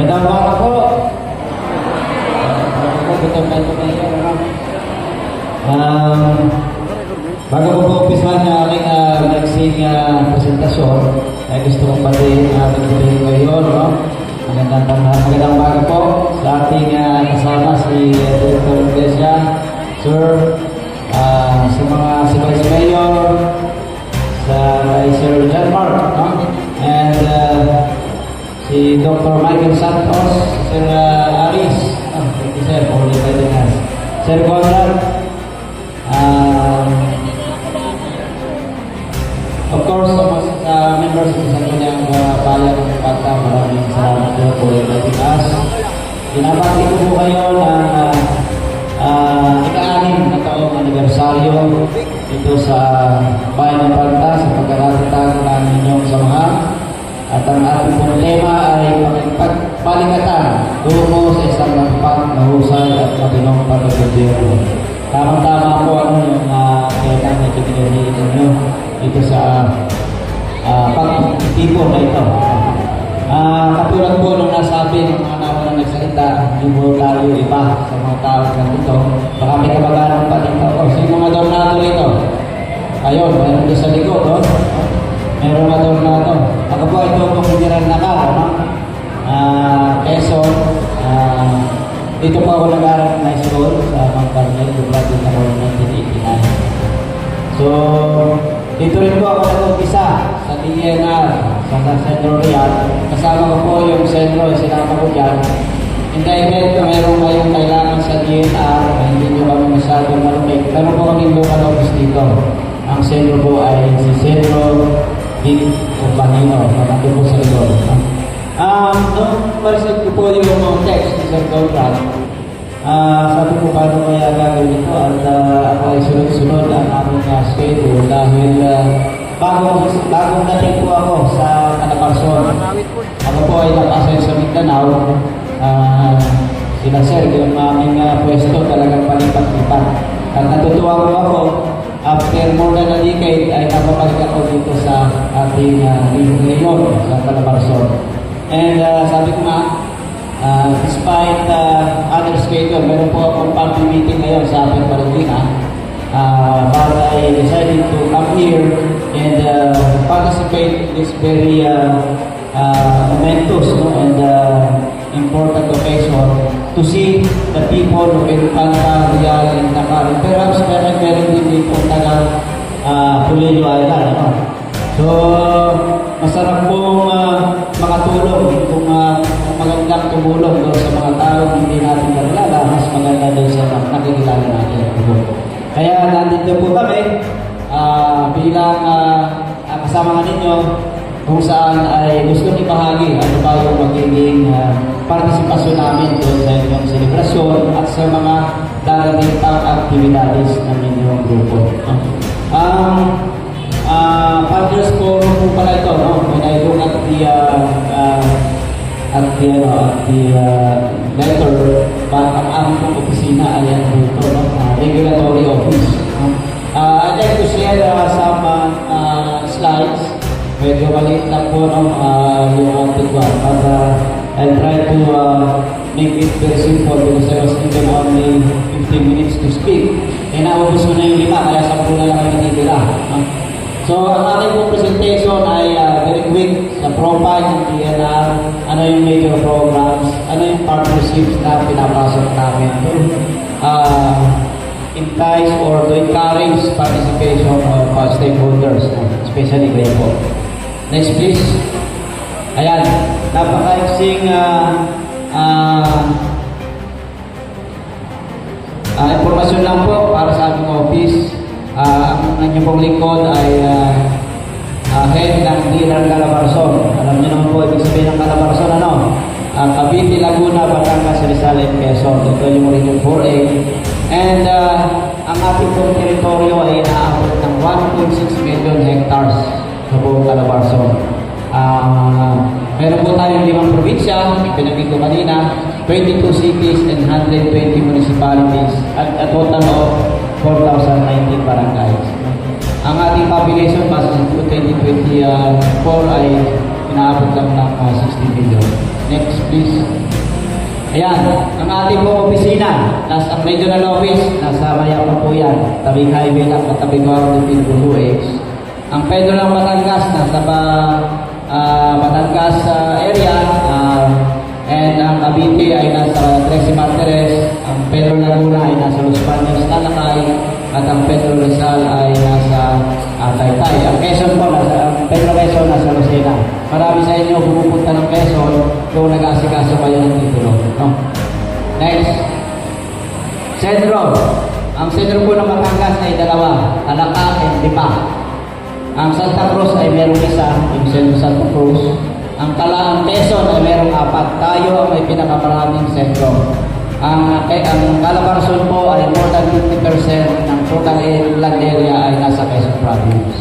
Magandang umaga po. Bago ko po umpisahan ang aking naging presentasyon, ay gusto kong pati pagsabihin ngayon, no? Magandang umaga po sa ating kasama si Director Iglesia, Sir, sa mga si Vice Mayor, sa Sir John Mark, no? And si Dr. Michael Santos, Sir Aris, thank you sir for inviting us. Sir Conrad, of course, sa members sa kanyang bayan ng Pagka, maraming salamat po for inviting us. Binabati ko po kayo ng ika-anim na taong anibersaryo dito sa bayan ng Pagka sa pagkakatatag ng inyong samahan. At ang ating pong tema ay pagpaligatan tungo sa isang mahusay at matinong pagkagobyerno. Tamang-tama po yung tema na itinigay ninyo dito sa pag-tipo na ito. Katulad po nung nasabi ng mga naman na nagsalita, hindi po tayo iba sa mga tao dito. Baka may kabagalan pa dito. Sino madornado rito? Ayun, mayroon doon sa likod, no? Meron madornado. Ako po ito itong General Nakar, no? Quezon. Dito po ako nag-aaral ng high school sa Mount Carmel. Graduate ako ng 1989. So, dito rin po ako nag-umpisa sa DNR, sa Centro Real. Kasama ko po yung Centro, sinama ko dyan. In the event na meron kayong kailangan sa DNR, hindi nyo kami masyadong malumig. Pero po kami local office dito. Ang Centro po ay si Centro Big Companino, nandun po sa likod. Nung mariset ko po yung text ni Sir Conrad, sabi ko paano kaya gagawin ito at ako ay sunod-sunod ang aming schedule dahil bagong dating po ako sa Calabarzon. Ako po ay nakasign sa Mindanao. Sila sir, yung aming pwesto talagang palipat-lipat. At natutuwa ko ako, after more than a decade ay napapalik ako dito sa ating region sa Calabarzon. And sabi ko nga, despite other schedule, meron po akong party meeting ngayon sa ating Marikina. But I decided to come here and participate in this very momentous and important occasion to see the people of Pagka, Real, and Nakar. Perhaps meron din dito taga Pulilio Island. No? So, masarap pong makatulong kung magandang tumulong doon sa mga tao hindi natin nakilala, mas maganda doon sa nakikilala natin. Kaya nandito po kami bilang kasama ninyo kung saan ay gusto ibahagi ano ba yung magiging partisipasyon namin doon sa inyong selebrasyon at sa mga darating pang activities ng inyong grupo. Partners Forum po pala ito, no? When I look at the letter, but ang aming opisina ay dito, no? Regulatory office. I'd like to share some slides. Medyo maliit lang po yung ating one, but I'll try to make it very simple because I was given only 15 minutes to speak. E naubos ko na yung 5, kaya 10 na lang kami nitira. So, ang ating po presentation ay very quick sa profile ng DNR, ano yung major programs, ano yung partnerships na pinapasok namin to entice or to encourage participation of stakeholders, especially kayo po. Next please. Ayan, napaka-exing informasyon lang po para sa aming office. Ang inyong pong lingkod ay head ng DNR Calabarzon. Alam niyo naman po, ibig sabihin ng Calabarzon, ano? Cavite, Laguna, Batangas, Rizal, and Quezon. Ito yung Region 4A. And ang ating pong teritoryo ay inaabot ng 1.6 million hectares sa buong Calabarzon. Meron po tayong 5 probinsya, pinagin ko kanina, 22 cities and 120 municipalities at a total of 4,019 barangays. Ang ating population base sa 2024 ay inaabot lang ng 60 million. Next, please. Ayan, ang ating po opisina, nasa regional office, nasa Mayapan po yan, tabing highway lang, katabi ko ang PWH. Ang Pedro ng Batangas, nasa Batangas area, and ang Cavite ay nasa Trece Martires, ang Pedro Laguna ay nasa Los Baños, Tanakay, at ang Pedro Rizal ay nasa Taytay. Ang Quezon po, ang Pedro Quezon nasa Lucena. Marami sa inyo pumupunta ng Quezon kung nag-asikaso kayo ng titulo. No? Next. Sentro. Ang sentro po ng Batangas ay dalawa, Alaka and Lipa. Ang Santa Cruz ay merong isa, yung Sentro Santa Cruz. Ang Quezon ay merong 4. Tayo ang may pinakamaraming sentro. Ang Calabarzon po ay more than 50% ng total land area ay nasa Quezon Province.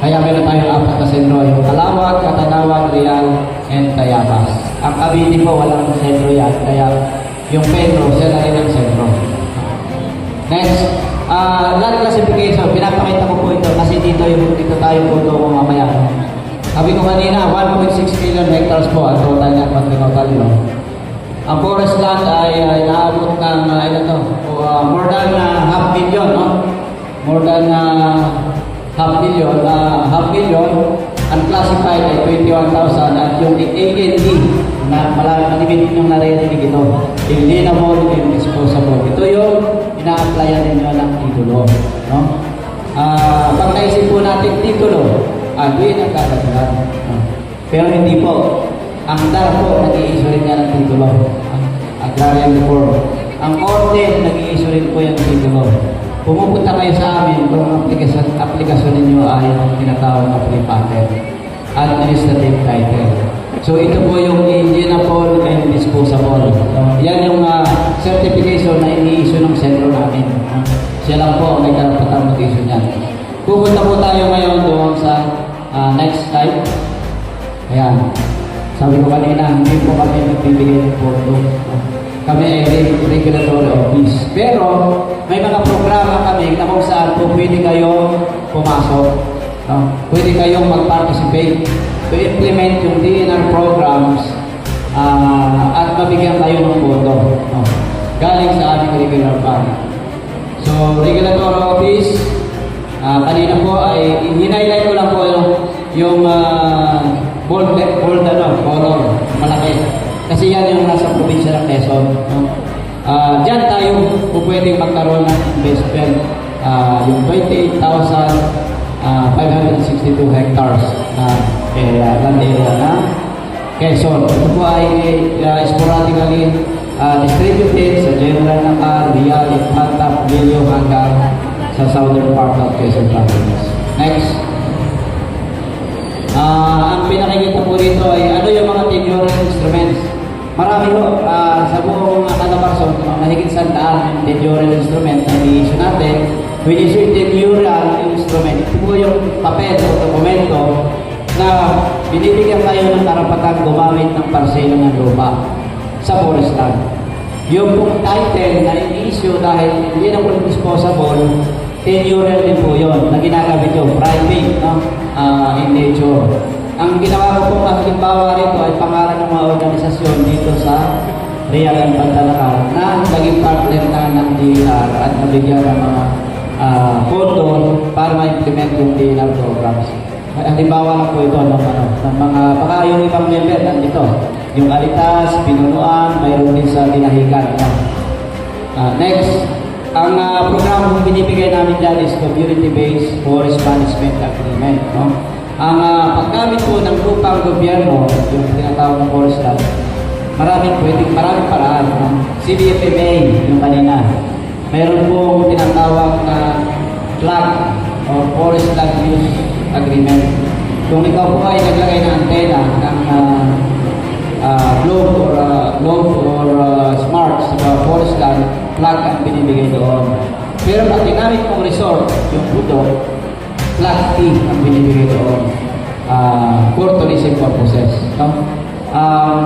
Kaya meron tayong 4 na sentro, yung Calawag, Catanawag, Real, and Tayabas. Ang Cavite po walang sentro yan, kaya yung Pedro, siya na rin ang sentro. Next, land classification, pinapakita ko po ito kasi dito tayo po ito mamaya. Sabi ko kanina, 1.6 million hectares po ang total niya pag tinotal yun. Ang forest land ay naabot ng more than half million, no? More than half million, unclassified ay 21,000 at yung AND na malimit yung narinig ito, inalienable and disposable. Ito yung ina-applyan ninyo ng titulo, no? Pag naisip po natin titulo, doon ang kakagalan. Pero hindi po. Ang DAR po, nag-i-issue rin nga ng titulo. Agrarian Reform. Ang Korte, nag-i-issue rin po yung titulo. Pumupunta kayo sa amin kung ang aplikasyon ninyo ay tinatawag na free patent. Administrative title. So ito po yung inalienable and disposable. Yan yung certification na ini-issue ng sentro namin. Siya lang po ang may karapatang mag-issue niyan. Pupunta po tayo ngayon doon sa next slide. Ayan. Sabi ko kanina, hindi po kami nagbibigay ng porto. Kami ay regulatory office. Pero may mga programa kami na kung saan po pwede kayong pumasok. Pwede kayong mag-participate to implement yung DNR programs at mabigyan kayo ng porto. Galing sa aming regular fund. So, regulatory office, kanina po ay hinighlight ko lang po yung bold color, malaki. Kasi yan yung nasa probinsya ng Quezon. Diyan tayo po pwedeng magkaroon ng investment. Yung 28,562 hectares na land area na Quezon. Ito po ay sporadically distributed sa general ng Real, Infanta, Pilio, hanggang sa southern part of Quezon Province. Next. Ang pinakikita po dito ay ano yung mga tenure instruments. Marami po, sa buong Calabarzon, mahigit 100 yung tenure instrument na i-issue natin. When you issue tenure instrument, ito po yung papel o dokumento na binibigyan kayo ng karapatang gumamit ng parselo ng lupa sa forest land. Yung pong title na i-issue dahil hindi na po disposable, tenure din po yun na ginagamit yung private, no? In nature. Ang ginawa ko pong halimbawa rito ay pangalan ng mga organisasyon dito sa Real and Pantalakal na naging partner na ng DNR at nabigyan ng mga pondo para ma-implement yung DNR programs. Halimbawa lang po ito ng mga, baka yung ibang member nandito. Yung Alitas, Pinunuan, mayroon din sa Dinahican. Next. Ang programa kung binibigay namin dyan is Community-Based Forest Management Agreement. No? Ang paggamit po ng lupang gobyerno, yung tinatawag ng forest land, maraming paraan. No? CDFMA, yung kanina. Mayroon pong tinatawag na FLAG or Forest Land Use Agreement. Kung ikaw po ay naglagay ng antena ng globe or smart sa forest land, flag ang binibigay doon. Pero pag ginamit mong resort, yung puto, flag T ang binibigay doon for tourism purposes. No?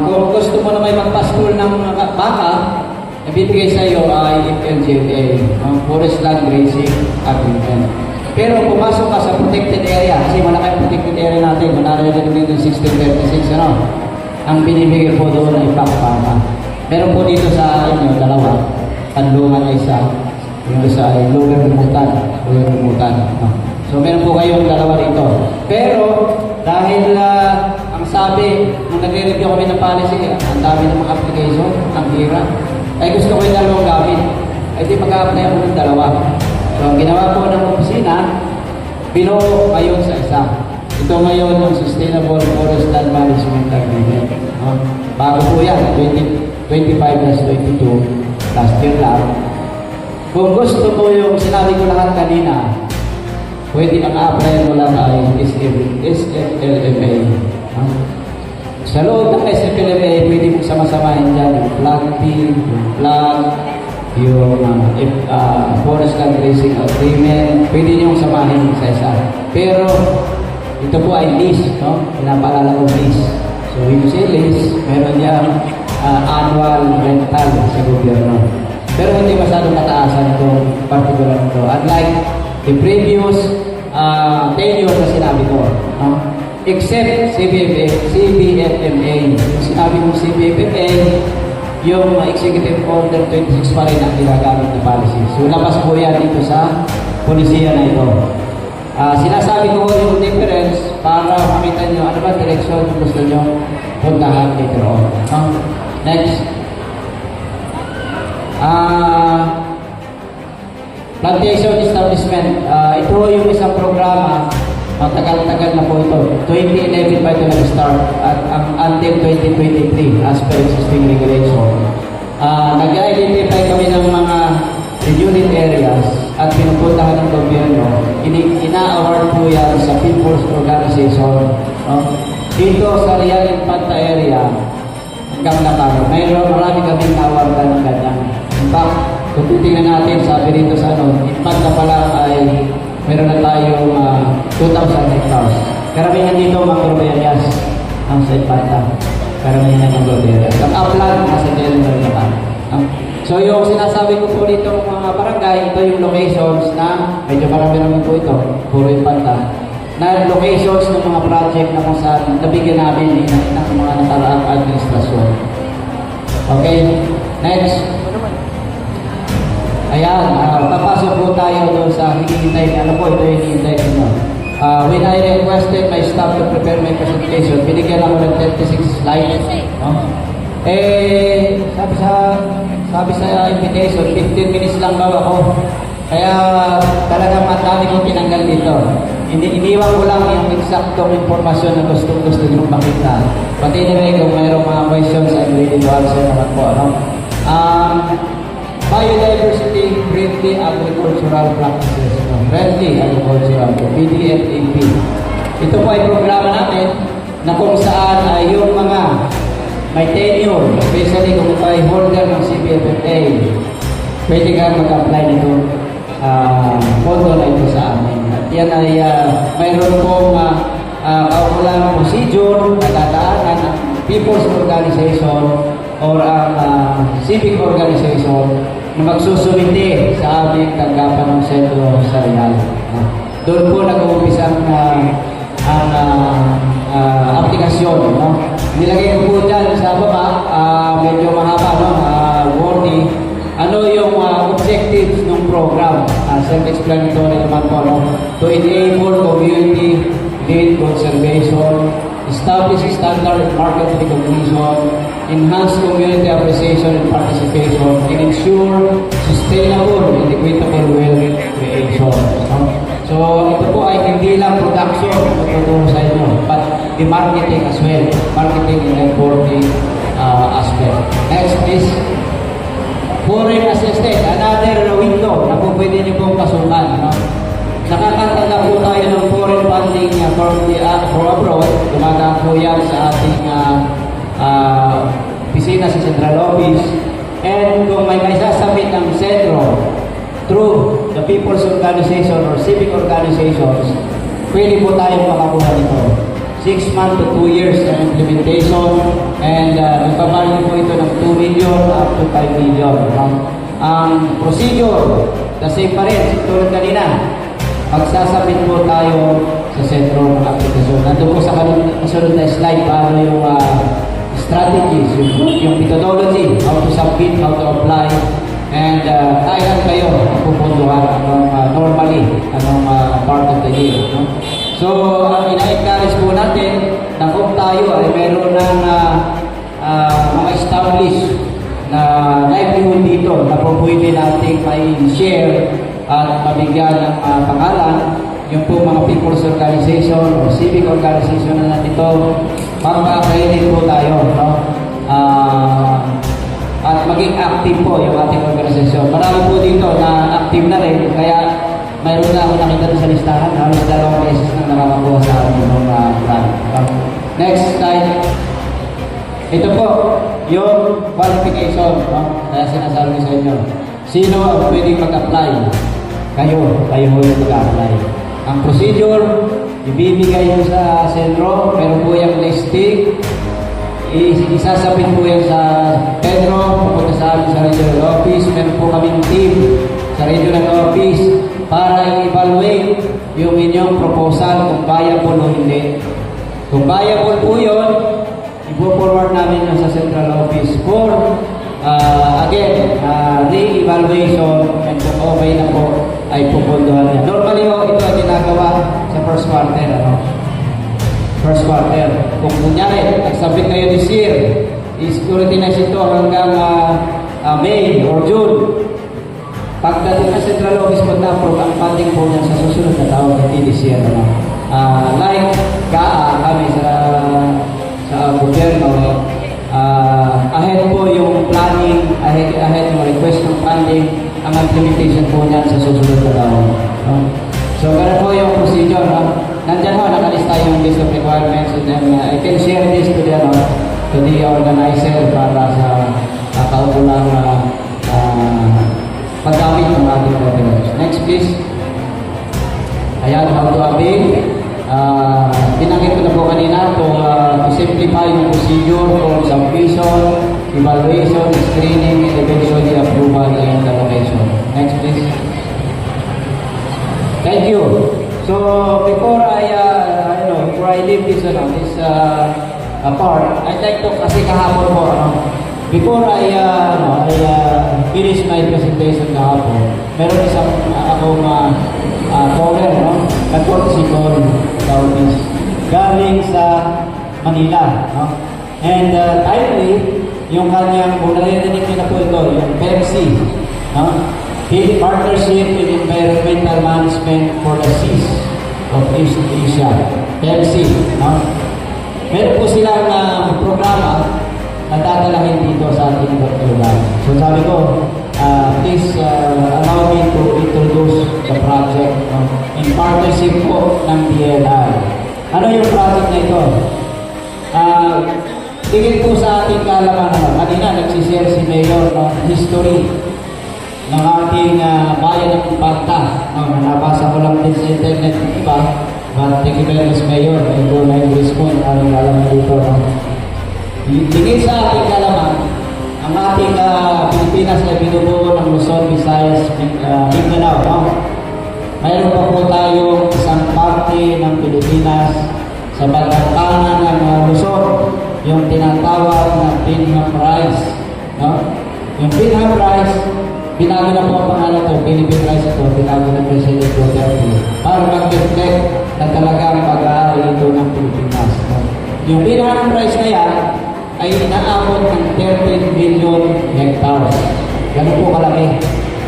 Kung gusto mo na may magpa-school ng baka, ibibigay sa iyo ay FLGA, Forest Land Grazing Agreement. Pero pumasok ka sa protected area, kasi malaki protected area natin, manalo na din yung 1636, ano? ang binibigay po doon ay pakpama. Meron po dito sa inyo, dalawa. Tanlungan ay isa. Yung isa ay lower remutan. No? So meron po kayong dalawa dito. Pero dahil ang sabi, nung nagre-review kami ng policy, ang dami ng mga application, ang hirap. Ay gusto ko yung dalawang gamit. Ay di mag-a-apply ako ng dalawa. So ang ginawa po ng opisina, binuo ngayon sa isa. Ito ngayon yung Sustainable Forest Land Management Agreement. Bago po yan, 25/22, last year lang. Kung gusto mo yung sinabi ko lahat kanina, pwede ang apply mo lang ay SFLMA. Sa loob ng SFLMA, pwede mong sama-samahin dyan yung flag P, yung flag, yung Forest Land Grazing Agreement, pwede niyong samahin sa isa. Pero, ito po ay lease, no? Pinapaalala ko lease. So, yung lease, meron niyang annual rental sa gobyerno. Pero hindi masyadong mataasan itong particular ito. Unlike the previous tenure na sinabi ko, no? Except CBFMA. Yung sinabi mo CBFMA, yung Executive Order 26 pa rin ang ginagamit na policy. So, labas po yan dito sa polisiya na ito. Sinasabi ko yung difference para makita nyo ano ba direksyon kung gusto nyo puntahan later on. Next. Plantation Establishment. Ito yung isang programa. Matagal-tagal na po ito. 2011 pa ito nag-start at until 2023 as per existing regulation. Nag-identify kami ng mga unit areas at pinupuntahan ng gobyerno. Ina-award po yan sa People's Organization. Dito sa Real Infanta area, hanggang Nakaro, marami kaming na-awardan ng ganyan. In fact, kung titingnan natin, sabi dito sa Infanta pa lang ay meron na tayong 2,000 hectares. Karamihan dito mga Proviarias ang sa Infanta. Karamihan ng Proviarias. Ang upland, nasa general naman. So yung sinasabi ko po dito mga barangay, ito yung locations na, medyo marami naman po ito, puro Infanta, na locations ng mga project na kung saan nabigyan namin ng mga nataraang administrasyon. Okay, next. Ayan, papasok po tayo doon sa hinihintay. Ano po, ito yung hinihintay nyo. When I requested my staff to prepare my presentation, binigyan ako ng 36 slides. Sabi sa invitation, 15 minutes lang daw ako. Kaya talagang madami kong tinanggal dito. Iniwan ko lang yung eksaktong informasyon na gusto nyo makita. But anyway, kung mayroong mga questions, I'm ready to answer naman po. Biodiversity Friendly Agricultural Practices. Friendly Agricultural, PDFAP. Ito po ay programa natin na kung saan ay yung mga may tenure, especially kung ito ay holder ng CBFFA, pwede ka mag-apply nito pondo na ito sa amin. At yan ay mayroon pong kaukulang procedure na dadaanan ng people's organization or civic organization na magsusumite sa aming tanggapan ng sentro sa Real. Doon po nag-uumpisa ang aplikasyon. Nilagay ko po dyan sa baba, medyo mahaba, wordy. Ano yung objectives ng program? Self-explanatory naman po. To enable community-led conservation, establish standard market recognition, enhance community appreciation and participation, and ensure sustainable and equitable wealth creation. So, ito po ay hindi lang production na tutulong sa inyo, but the marketing as well. Marketing and exporting aspect. Next, please. Foreign assisted, another window na po pwede nyo pong pasukan. Nakakataga po tayo ng foreign funding for abroad. Dumadaan po yan sa ating opisina sa Central Office. And kung may sasabit ng sentro through the People's Organization or civic organizations, pwede po tayong makakuha nito. 6 months to 2 years ng implementation, and nagpapalit po ito ng 2 million up to 5 million. Ang procedure, the same pa rin, tulad kanina, magsasabit po tayo sa sentro ng aplikasyon. Nandun po sa kasunod na slide, paano yung strategies, yung methodology, how to submit, how to apply, and kailan kayo pupunduhan normally, part of the year. No? So, ang ina-encourage po natin na kung tayo ay meron ng mga established na livelihood dito na po pwede natin may share at mabigyan ng pangalan, yung po mga people's organization o civic organization na natin ito, magkakainin po tayo, no? At maging active po yung ating organisasyon. Marami po dito na active na rin, kaya mayroon na ako nakita sa listahan, halos 2 beses na nakakakuha sa amin ng plan. Next slide. Ito po, yung qualification, no? Kaya sinasabi sa inyo. Sino ang pwedeng mag-apply? Kayo mo yung mag-apply. Ang procedure, ibibigay nyo sa sentro, meron po yung listing, isasabit po yan sa Pedro, pupunta sa amin sa regional office, meron po kaming team sa regional office para i-evaluate yung inyong proposal kung viable o hindi. Kung viable po yun, ipo-forward namin yun sa central office for again, re-evaluation, and kung okay na po ay pupunduhan niya. Normally ito ay ginagawa sa first quarter. First quarter. Kung kunyari, nagsabit kayo this year, i-security na ito hanggang May or June. Pagdating na central office po na-approve ang funding po niya sa susunod na taon, hindi this year. Like GAA kami sa gobyerno, ahead po yung planning, ahead yung request ng funding, ang implementation po niyan sa susunod na taon. So, ganun po yung procedure. Nandyan ho, nakalista yung list of requirements, and then I can share this to the organizer para sa kaukulang paggamit ng ating documents. Next, please. Ayan, how to avail. Pinakit ko na po kanina to simplify yung procedure for submission, evaluation, screening, and eventually approval and allocation. Next, please. Thank you. So before I leave this part, I'd like to kasi kahapon po before I finish my presentation kahapon, meron isang akong caller, nag-courtesy call galing sa Manila, and timely yung kanyang, kung narinig niyo na po ito, yung PEMSI, Partnership in Environmental Management for the Seas of East Asia, PEMSI. Meron po silang programa na dadalahin dito sa ating lugar. So sabi ko, please allow me to introduce the project in partnership po ng DNR. Ano yung project na ito? Tingin po sa ating kaalaman, kanina nagsishare si Mayor history ng ating bayan ng Pagta. Nabasa ko lang din sa internet ng iba, but thank you very much, Mayor. Ito na yung response na alam na dito. Tingin sa ating kaalaman, ang ating Pilipinas ay binubuo ng Luzon, Visayas, Mindanao. Mayroon pa po tayong isang parte ng Pilipinas sa bandang kanan ng Luzon, yung tinatawag na Pinham Rice. Yung Pinham Rice, binago na po ang pangalan ito, Philippine Rice ito, binago na President Duterte para mag-reflect na talagang pag-aari ito ng Pilipinas. Yung Pinham Rice na yan ay inaabot ng 13 million hectares. Ganun po kalaki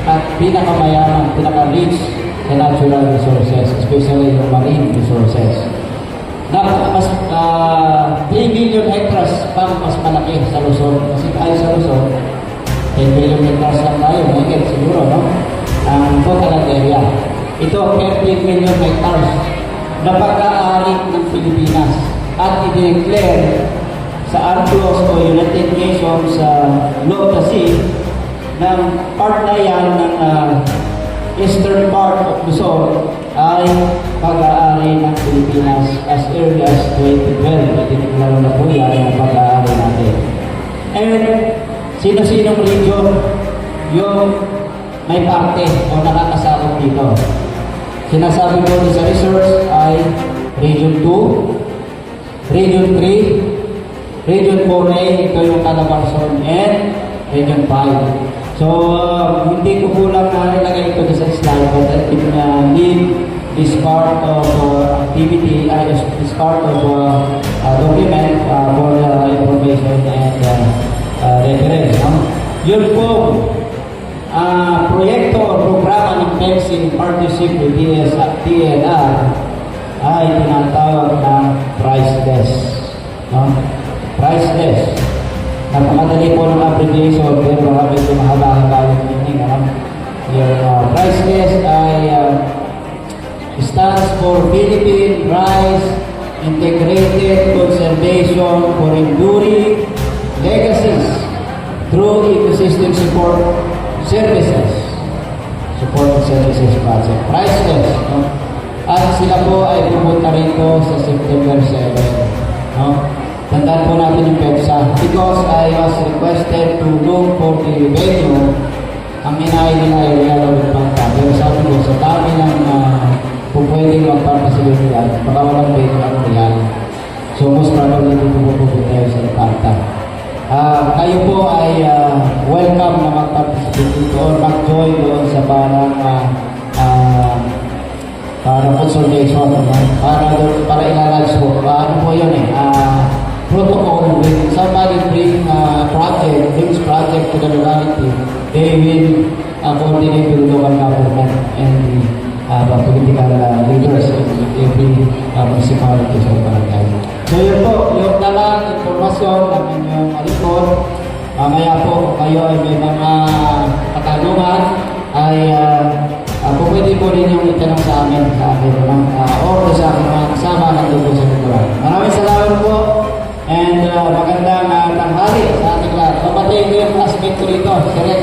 at pinakamayaman, pinaka-rich sa natural resources, especially yung marine resources. Mas 3 million hectares pang mas malaki sa Luzon. Kasi tayo sa Luzon, 10 million hectares lang tayo, mahigit siguro, ang total area. Ito, 13 million hectares na pagka-ari ng Pilipinas at i-declare sa UNCLOS o United Nations Law of the Sea ng part na yan ng eastern part of Luzon ay pag-aari ng Pilipinas as early as 2012. Itinuklaro na po yan ang pag-aari natin. And sino-sinong region yung may parte o nakakasakop dito? Sinasabi ko sa research ay Region 2, Region 3, Region 4A, ito yung Calabarzon, and Region 5. So, hindi ko po lang nilagay ito sa slide, but I can leave this part of activity, this part of document for information and reference. Yun po, proyekto o programa ng PEPSI in partnership with DNR ay tinatawag ng priceless. Priceless. Napakadali po ng abbreviation pero medyo mahaba-haba yung meaning. Yung priceless ay stands for Philippine Rice Integrated Conservation for Enduring Legacies through Ecosystem Support Services. Support Services Project. Priceless. At sila po ay pumunta rito sa September 7. Tandaan po natin yung PEPSA. Because I was requested to look for the venue, ang inaay nila ay Real with Panta. Pero sabi ko, sa dami ng kung pwedeng magpapasilidad, baka walang venue ang Real. So most probably dito po tayo sa Panta. Kayo po ay welcome na mag-participate dito or mag-join doon sa parang consultation, para ilalage po. Ano po yun protocol when somebody brings project to the locality, they will coordinate with the local government and the political leaders in every municipality sa barangay. So yun po, yung dalang informasyon ng inyong alipon, mamaya po kayo ay may mga katanungan ay pwede po rin yung itanong sa amin or sa aking mga kasama ng lupo sa kultural. Maraming salamat po and magandang tanghali sa ating lahat. Pamatay ko yung classmate ko rito, si Rex.